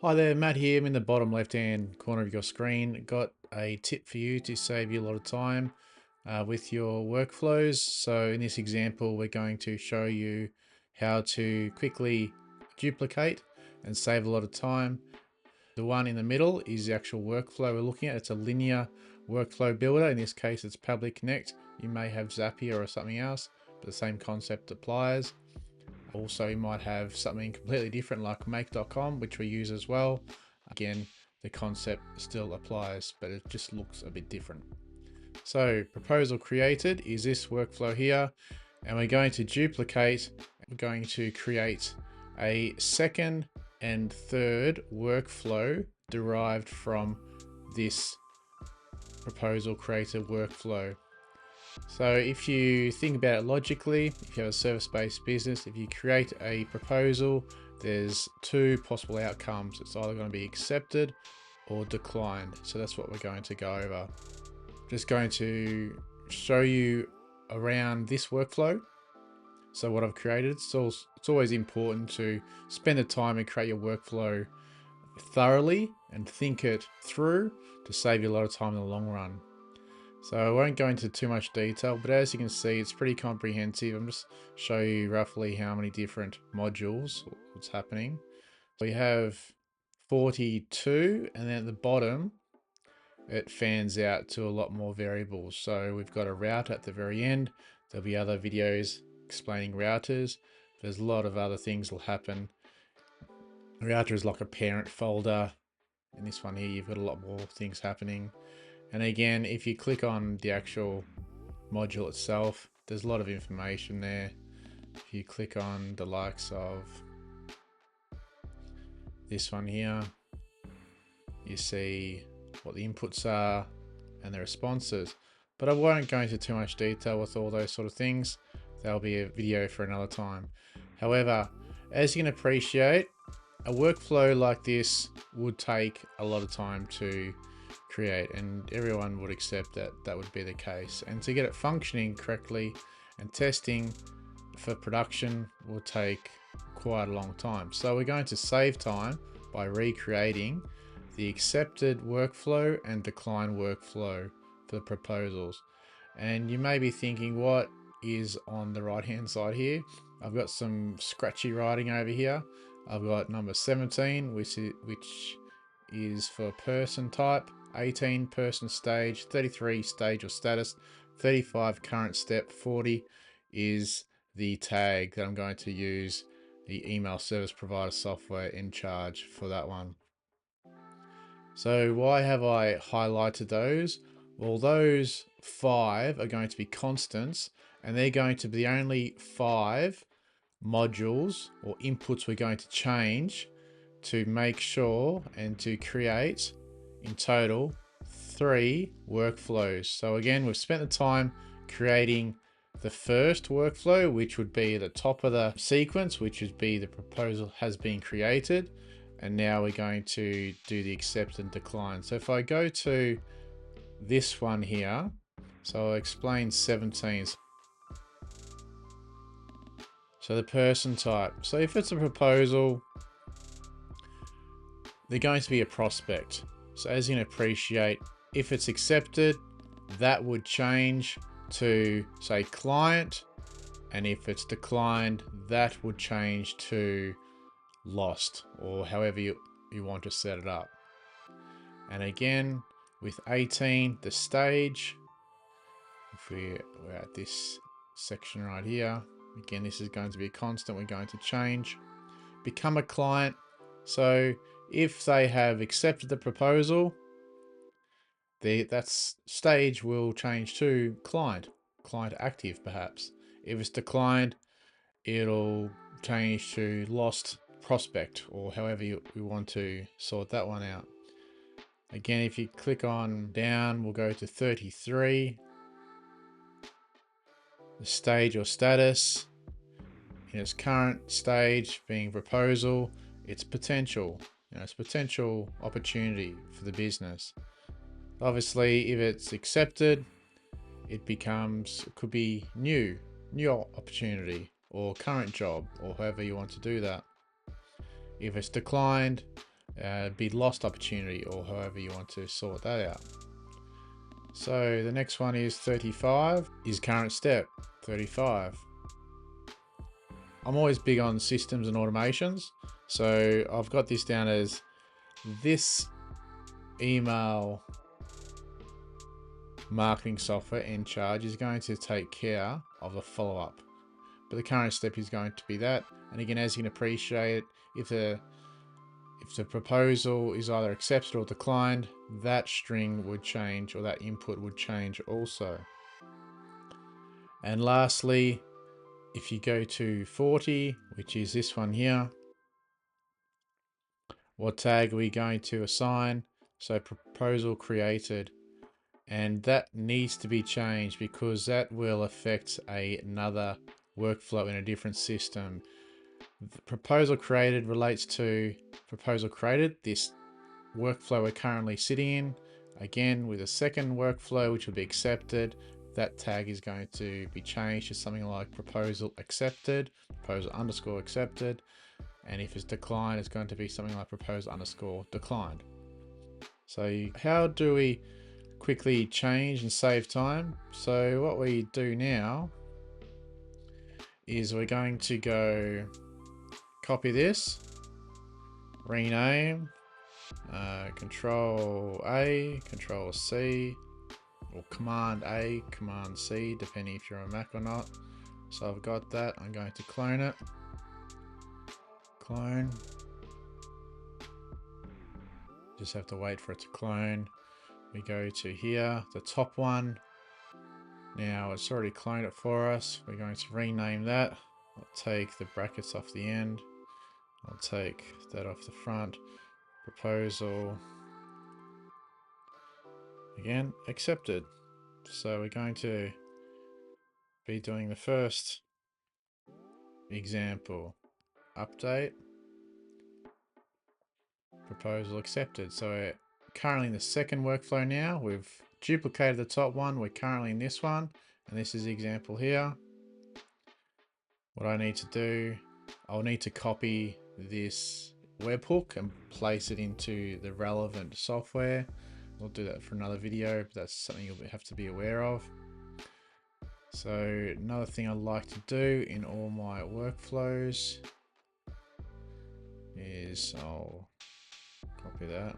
Hi there, Matt here. I'm in the bottom left-hand corner of your screen. Got a tip for you to save you a lot of time with your workflows. So in this example, we're going to show you how to quickly duplicate and save a lot of time. The one in the middle is the actual workflow we're looking at. It's a linear workflow builder. In this case, it's Public Connect. You may have Zapier or something else, but the same concept applies. Also, you might have something completely different like make.com, which we use as well. Again, the concept still applies, but it just looks a bit different. So proposal created is this workflow here, and we're going to duplicate. We're going to create a second and third workflow derived from this proposal created workflow. So if you think about it logically, if you have a service-based business, if you create a proposal, there's two possible outcomes. It's either going to be accepted or declined. So that's what we're going to go over. Just going to show you around this workflow. So what I've created, it's always important to spend the time and create your workflow thoroughly and think it through to save you a lot of time in the long run. So I won't go into too much detail, but as you can see, it's pretty comprehensive. I'm just show you roughly how many different modules, what's happening. We have 42, and then at the bottom, it fans out to a lot more variables. So we've got a router at the very end. There'll be other videos explaining routers. There's a lot of other things will happen. The router is like a parent folder. In this one here, you've got a lot more things happening. And again, if you click on the actual module itself, there's a lot of information there. If you click on the likes of this one here, you see what the inputs are and the responses. But I won't go into too much detail with all those sort of things. That'll be a video for another time. However, as you can appreciate, a workflow like this would take a lot of time to create, and everyone would accept that that would be the case. And to get it functioning correctly and testing for production will take quite a long time. So we're going to save time by recreating the accepted workflow and decline workflow for the proposals. And you may be thinking, what is on the right hand side here? I've got some scratchy writing over here. I've got number 17, which is for person type, 18 person stage, 33 stage or status, 35 current step, 40 is the tag that I'm going to use the email service provider software Encharge for that one. So why have I highlighted those? Well, those 5 are going to be constants, and they're going to be the only 5 modules or inputs we're going to change to make sure and to create in total 3 workflows. So again, we've spent the time creating the first workflow, which would be the top of the sequence, which would be the proposal has been created. And now we're going to do the accept and decline. So if I go to this one here, so I'll explain 17. So the person type. So if it's a proposal, they're going to be a prospect. So as you can appreciate, if it's accepted, that would change to say client. And if it's declined, that would change to lost, or however you want to set it up. And again, with 18, the stage, if we're at this section right here, again, this is going to be a constant. We're going to change, become a client. So if they have accepted the proposal, that stage will change to client active perhaps. If it's declined, it'll change to lost prospect, or however you want to sort that one out. Again, if you click on down, we'll go to 33. The stage or status, in its current stage being proposal, it's potential. It's potential opportunity for the business. Obviously, if it's accepted, it could be new opportunity or current job, or however you want to do that. If it's declined, be lost opportunity, or however you want to sort that out. So the next one is 35 is current step 35. I'm always big on systems and automations. So I've got this down as this email marketing software, Encharge, is going to take care of the follow-up. But the current step is going to be that. And again, as you can appreciate, if the proposal is either accepted or declined, that string would change, or that input would change also. And lastly, if you go to 40, which is this one here, what tag are we going to assign? So proposal created. And that needs to be changed because that will affect another workflow in a different system. The proposal created relates to proposal created, this workflow we're currently sitting in. Again, with a second workflow which will be accepted, that tag is going to be changed to something like proposal accepted, proposal underscore accepted. And if it's declined, it's going to be something like proposal underscore declined. So how do we quickly change and save time? So what we do now is we're going to go copy this, rename, Control A, Control C, or Command A, Command C, depending if you're on Mac or not. So I've got that. I'm going to clone it. Clone. Just have to wait for it to clone. We go to here, the top one. Now it's already cloned it for us. We're going to rename that. I'll take the brackets off the end. I'll take that off the front. Proposal. Again, accepted. So we're going to be doing the first example. Update. Proposal accepted. So we're currently in the second workflow now. We've duplicated the top one. We're currently in this one. And this is the example here. What I need to do, I'll need to copy this webhook and place it into the relevant software. We'll do that for another video, but that's something you'll have to be aware of. So another thing I like to do in all my workflows is I'll copy that.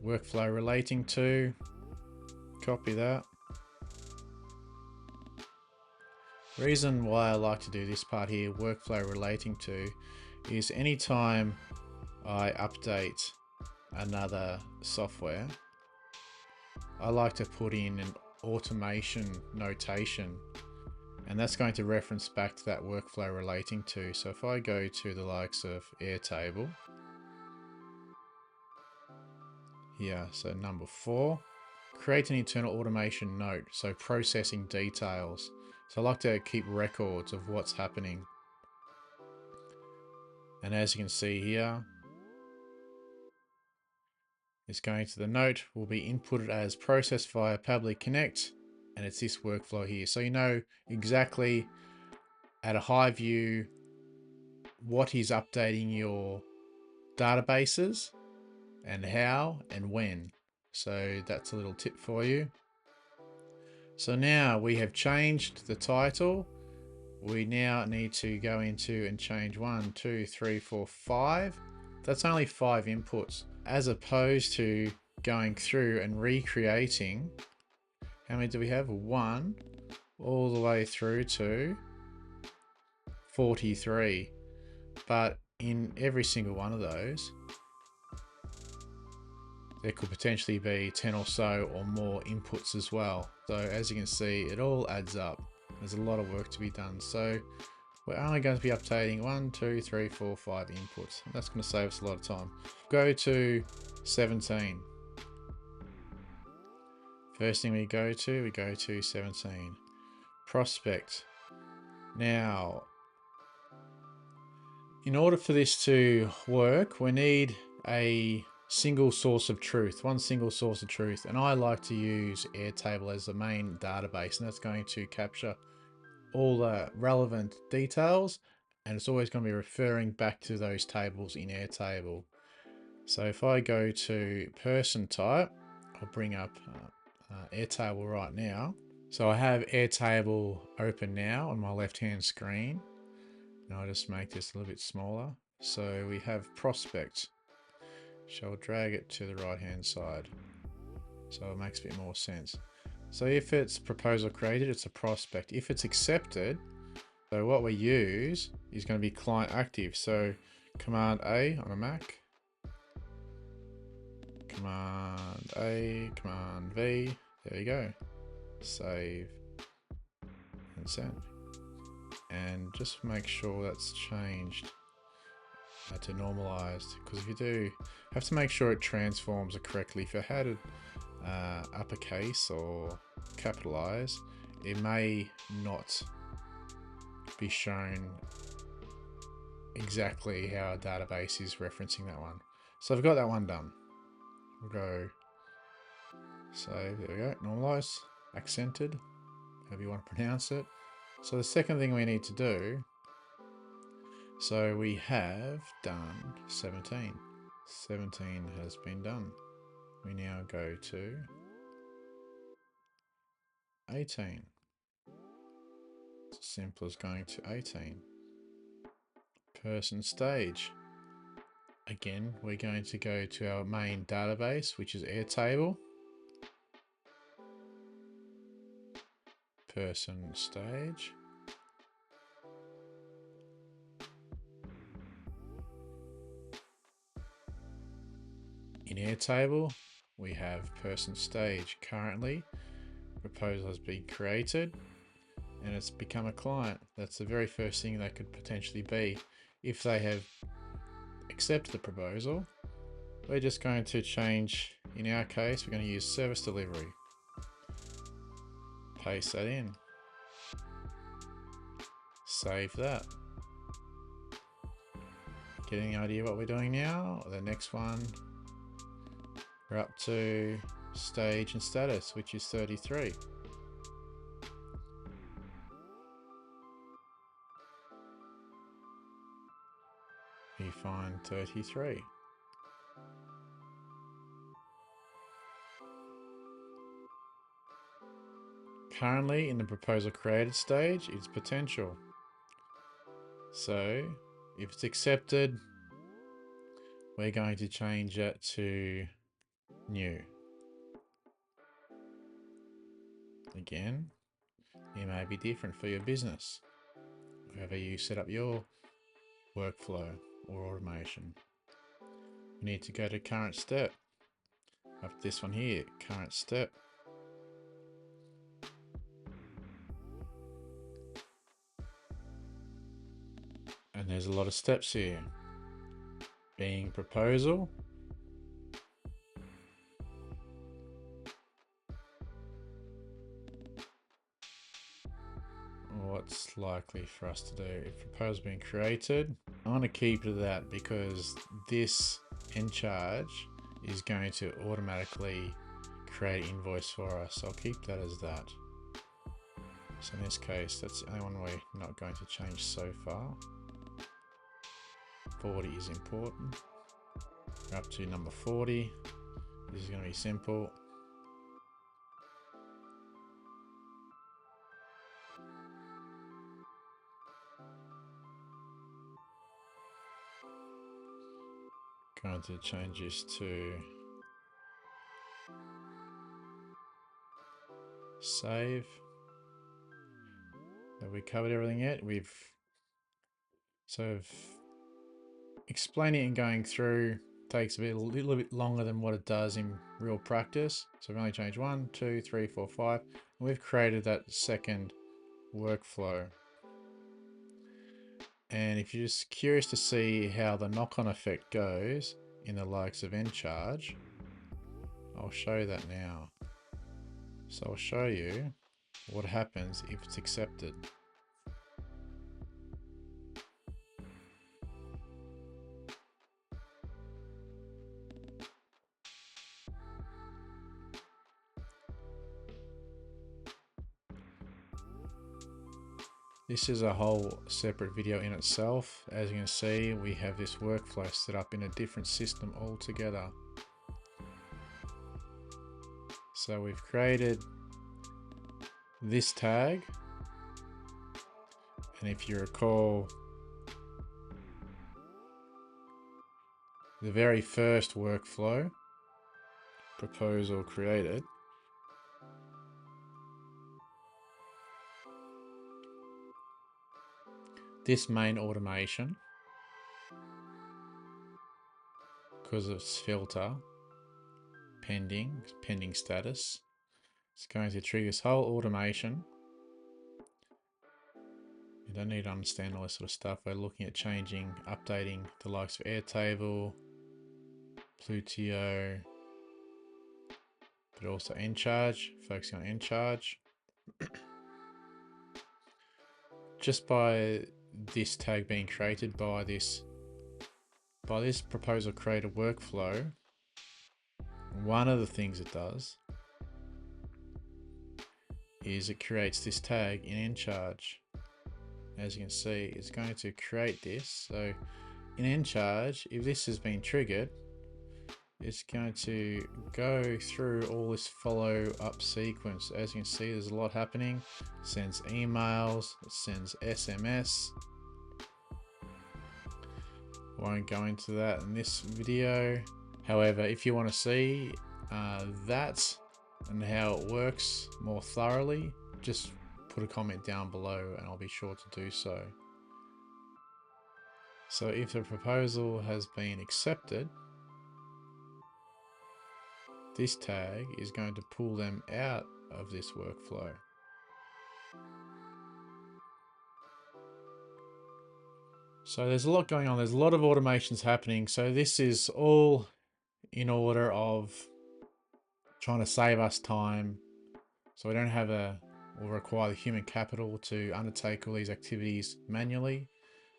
Workflow relating to, copy that. The reason why I like to do this part here, workflow relating to, is anytime I update another software, I like to put in an automation notation, and that's going to reference back to that workflow relating to. So if I go to the likes of Airtable, here, so number 4, create an internal automation note, so processing details. So I like to keep records of what's happening. And as you can see here, it's going to the note, will be inputted as processed via Pabbly Connect, and it's this workflow here. So you know exactly at a high view what he's updating your databases and how and when. So that's a little tip for you. So now we have changed the title. We now need to go into and change 1, 2, 3, 4, 5. That's only 5 inputs, as opposed to going through and recreating. How many do we have? 1 all the way through to 43. But in every single one of those, there could potentially be 10 or so or more inputs as well. So as you can see, it all adds up. There's a lot of work to be done. So we're only going to be updating 1, 2, 3, 4, 5 inputs. That's going to save us a lot of time. Go to 17. First thing we go to 17. Prospect. Now, in order for this to work, we need a single source of truth, one single source of truth. And I like to use Airtable as the main database, and that's going to capture all the relevant details and it's always going to be referring back to those tables in Airtable. So if I go to person type, I'll bring up Airtable right now. So I have Airtable open now on my left-hand screen. And I'll just make this a little bit smaller. So we have prospect. Shall drag it to the right-hand side. So it makes a bit more sense. So if it's proposal created, it's a prospect. If it's accepted, so what we use is going to be client active. So Command A on a Mac. Command A, Command V. There you go. Save and send. And just make sure that's changed to normalized, because if you do, have to make sure it transforms it correctly. If it had it uppercase or capitalize, it may not be shown exactly how a database is referencing that one. So I've got that one done. We'll go save, there we go, normalize, accented, however you want to pronounce it. So the second thing we need to do, so we have done 17. 17 has been done. We now go to 18. It's as simple as going to 18. Person stage. Again, we're going to go to our main database, which is Airtable. Person stage. In Airtable, we have person stage. Currently, proposal has been created and it's become a client. That's the very first thing that could potentially be. If they have accepted the proposal, we're just going to change, in our case, we're going to use service delivery. Paste that in. Save that. Get any idea what we're doing now? The next one, we're up to stage and status, which is 33. You find 33. Currently in the proposal created stage, it's potential. So if it's accepted, we're going to change it to new. Again, it may be different for your business, however you set up your workflow or automation. We need to go to current step. Up this one here, current step. And there's a lot of steps here. Being proposal. What's likely for us to do? If proposal being created, I want to keep it at that because this Encharge is going to automatically create invoice for us. So I'll keep that as that. So in this case, that's the only one we're not going to change so far. 40 is important. We're up to number 40. This is going to be simple. Going to change this to save. Have we covered everything yet? We've sort of explaining and going through takes a little bit longer than what it does in real practice. So we've only changed 1, 2, 3, 4, 5. And we've created that second workflow. And if you're just curious to see how the knock-on effect goes in the likes of Encharge, I'll show you that now. So I'll show you what happens if it's accepted. This is a whole separate video in itself. As you can see, we have this workflow set up in a different system altogether. So we've created this tag, and if you recall, the very first workflow proposal created, this main automation, because of its filter, pending status, it's going to trigger this whole automation. You don't need to understand all this sort of stuff. We're looking at changing, updating the likes of Airtable, Plutio, but also Encharge, focusing on Encharge. Just by this tag being created by this proposal creator workflow, one of the things it does is it creates this tag in Encharge. As you can see, it's going to create this. So in Encharge, if this has been triggered, it's going to go through all this follow-up sequence. As you can see, there's a lot happening. It sends emails, it sends SMS. Won't go into that in this video. However, if you want to see that and how it works more thoroughly, just put a comment down below and I'll be sure to do so. So if the proposal has been accepted, this tag is going to pull them out of this workflow. So there's a lot going on. There's a lot of automations happening. So this is all in order of trying to save us time, so we don't have or require the human capital to undertake all these activities manually,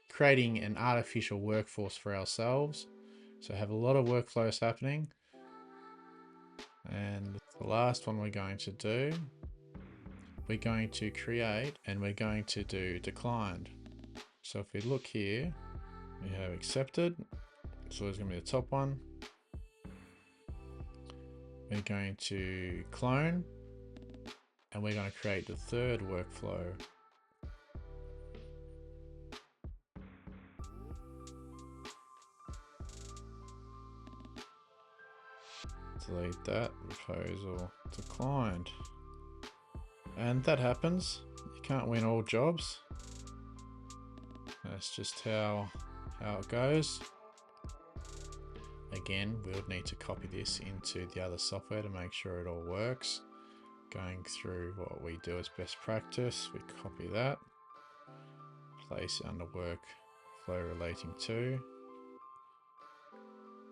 creating an artificial workforce for ourselves. So have a lot of workflows happening. And the last one we're going to do, we're going to create and we're going to do declined. So if we look here, we have accepted. So it's going to be the top one. We're going to clone and we're going to create the third workflow. Delete that, proposal declined. And that happens. You can't win all jobs. That's just how it goes. Again, we would need to copy this into the other software to make sure it all works. Going through what we do as best practice, we copy that, place it under workflow relating to,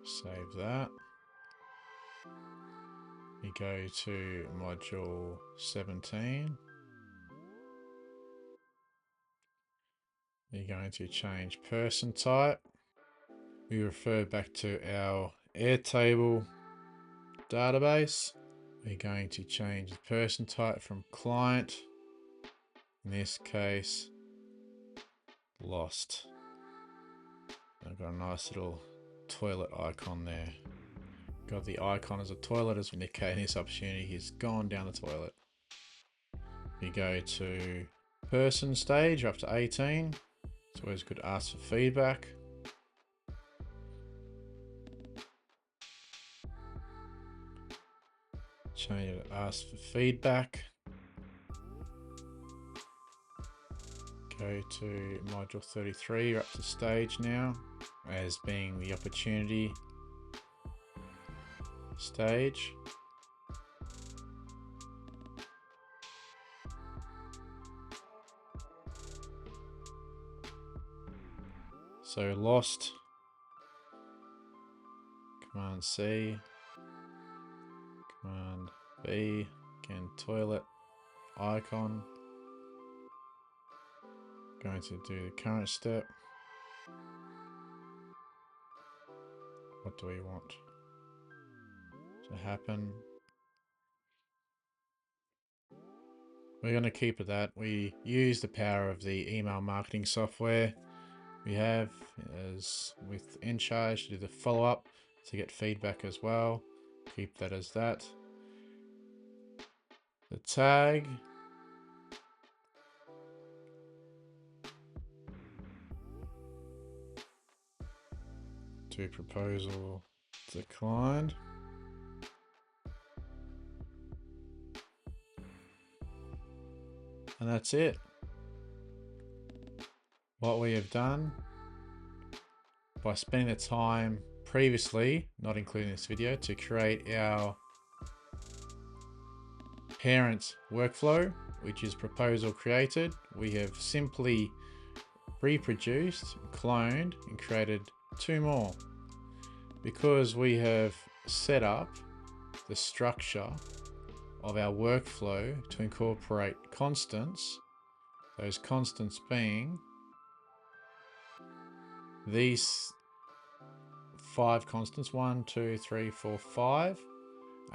save that. We go to module 17. You're going to change person type. We refer back to our Airtable database. We're going to change the person type from client, in this case, lost. I've got a nice little toilet icon there. Got the icon as a toilet as indicating this opportunity has gone down the toilet. We go to person stage up to 18. It's always good to ask for feedback. Change it to ask for feedback. Go to module 33, you're up to stage now, as being the opportunity stage. So lost, Command C, Command B, again toilet icon. Going to do the current step. What do we want to happen? We're going to keep it that. We use the power of the email marketing software we have as with Encharge to do the follow-up to get feedback as well. Keep that as that. The tag. To proposal declined. And that's it. What we have done by spending the time previously, not including this video, to create our parent workflow, which is proposal created, we have simply reproduced, cloned, and created two more. Because we have set up the structure of our workflow to incorporate constants, those constants being these 5 constants, 1, 2, 3, 4, 5,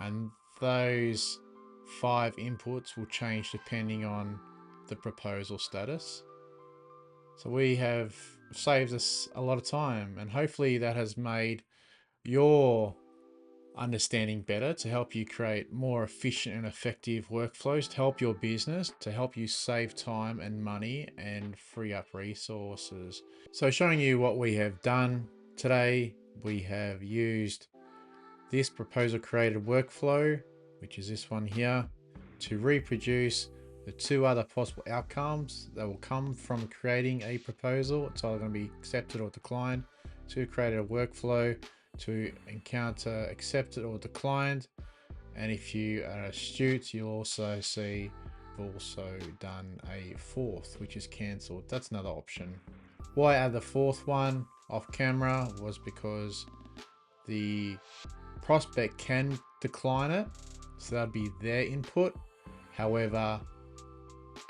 and those 5 inputs will change depending on the proposal status. So we have saved us a lot of time, and hopefully that has made your understanding better to help you create more efficient and effective workflows to help your business, to help you save time and money and free up resources. So showing you what we have done today, we have used this proposal created workflow, which is this one here, to reproduce the 2 other possible outcomes that will come from creating a proposal. It's either going to be accepted or declined. To create a workflow to encounter accepted or declined. And if you are astute, you'll also see we've also done a 4th, which is cancelled. That's another option. Why add the 4th one off camera was because the prospect can decline it, so that'd be their input. However,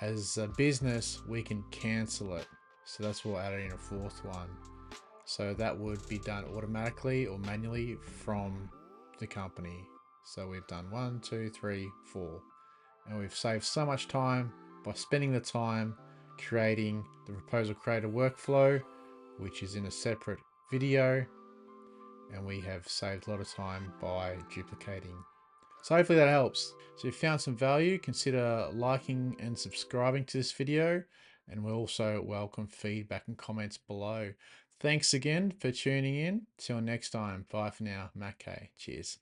as a business, we can cancel it, so that's why we'll add in a 4th one. So that would be done automatically or manually from the company. So we've done 1, 2, 3, 4, and we've saved so much time by spending the time creating the proposal creator workflow, which is in a separate video, and we have saved a lot of time by duplicating. So hopefully that helps. So if you found some value, consider liking and subscribing to this video, and we'll also welcome feedback and comments below. Thanks again for tuning in. Till next time. Bye for now. Matt K. Cheers.